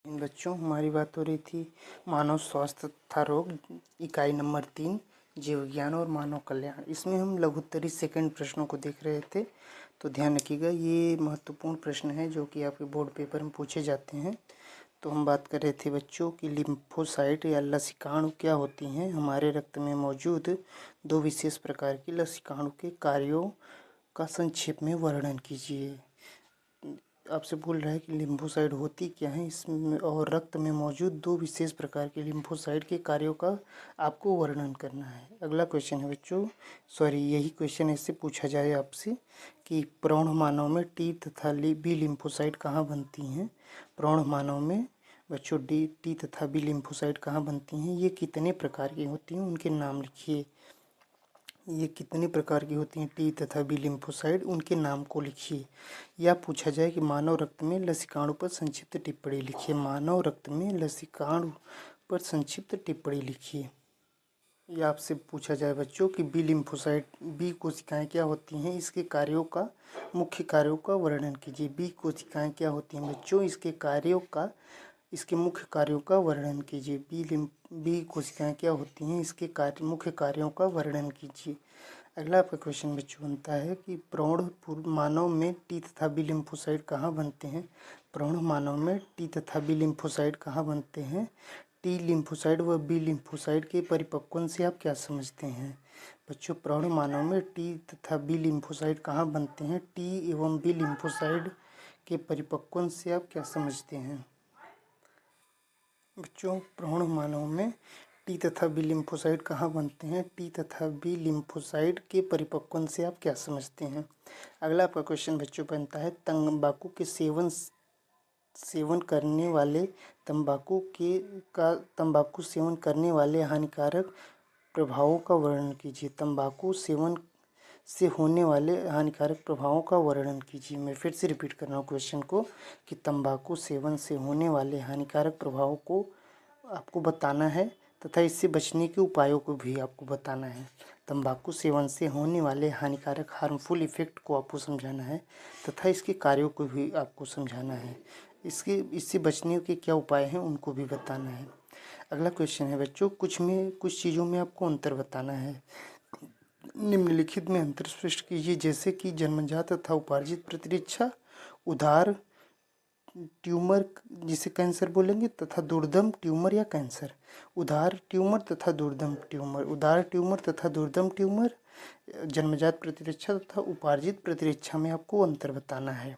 इन बच्चों हमारी बात हो रही थी मानव स्वास्थ्य तथा रोग इकाई नंबर 3 जीव विज्ञान और मानव कल्याण। इसमें हम लघुत्तरी सेकंड प्रश्नों को देख रहे थे। तो ध्यान रखिएगा, ये महत्वपूर्ण प्रश्न है जो कि आपके बोर्ड पेपर में पूछे जाते हैं। तो हम बात कर रहे थे बच्चों की लिम्फोसाइट या लसिकाणु क्या होती हैं। हमारे रक्त में मौजूद दो विशेष प्रकार की लसिकाणु के कार्यों का संक्षेप में वर्णन कीजिए। आपसे बोल रहा है कि लिम्फोसाइट होती क्या है इसमें, और रक्त में मौजूद दो विशेष प्रकार के लिम्फोसाइट के कार्यों का आपको वर्णन करना है। अगला क्वेश्चन है बच्चों, यही क्वेश्चन ऐसे पूछा जाए आपसे कि प्रौढ़ मानव में टी तथा बी लिम्फोसाइट कहाँ बनती हैं। प्रौढ़ मानव में बच्चों टी तथा बी लिम्फोसाइट कहाँ बनती हैं, ये कितने प्रकार की होती हैं, उनके नाम लिखिए। ये कितने प्रकार की होती हैं टी तथा बी लिम्फोसाइट, उनके नाम को लिखिए। या पूछा जाए कि मानव रक्त में लसिकाणु पर संक्षिप्त टिप्पणी लिखिए। मानव रक्त में लसिकाणु पर संक्षिप्त टिप्पणी लिखिए। या आपसे पूछा जाए बच्चों कि बी लिम्फोसाइट बी कोशिकाएं क्या होती हैं, इसके कार्यों का मुख्य कार्यों का वर्णन कीजिए। बी कोशिकाएं क्या होती हैं बच्चों, इसके मुख्य कार्यों का वर्णन कीजिए। बी कोशिकाएं क्या होती हैं, इसके मुख्य कार्यों का वर्णन कीजिए। अगला आपका क्वेश्चन बच्चों बनता है कि प्रौढ़ मानव में टी तथा बी लिम्फोसाइट कहाँ बनते हैं। प्रौढ़ मानव में टी तथा बी लिम्फोसाइट कहाँ बनते हैं। टी लिम्फोसाइट व बी लिम्फोसाइट के परिपक्वन से आप क्या समझते हैं। बच्चों, प्रौढ़ मानव में टी तथा बी लिम्फोसाइट कहाँ बनते हैं। टी एवं बी लिम्फोसाइट के परिपक्वन से आप क्या समझते हैं। बच्चों, प्रौढ़ मानव में टी तथा बी लिम्फोसाइट कहाँ बनते हैं। टी तथा बी लिम्फोसाइट के परिपक्वन से आप क्या समझते हैं। अगला आपका क्वेश्चन बच्चों बनता है तंबाकू के सेवन करने वाले तंबाकू सेवन करने वाले हानिकारक प्रभावों का वर्णन कीजिए। तंबाकू सेवन से होने वाले हानिकारक प्रभावों का वर्णन कीजिए। मैं फिर से रिपीट कर रहा हूँ क्वेश्चन को कि तंबाकू सेवन से होने वाले हानिकारक प्रभावों को आपको बताना है तथा इससे बचने के उपायों को भी आपको बताना है। तंबाकू सेवन से होने वाले हानिकारक हार्मफुल इफेक्ट को आपको समझाना है तथा इसके कार्यों को भी आपको समझाना है। इससे बचने के क्या उपाय हैं उनको भी बताना है। अगला क्वेश्चन है बच्चों, कुछ चीज़ों में आपको अंतर बताना है। निम्नलिखित में अंतर स्पष्ट कीजिए, जैसे कि जन्मजात तथा उपार्जित प्रतिरक्षा, उदार ट्यूमर जिसे कैंसर बोलेंगे तथा दुर्दम ट्यूमर या कैंसर। उदार ट्यूमर तथा दुर्दम ट्यूमर। उदार ट्यूमर तथा दुर्दम ट्यूमर, जन्मजात प्रतिरक्षा तथा उपार्जित प्रतिरक्षा में आपको अंतर बताना है।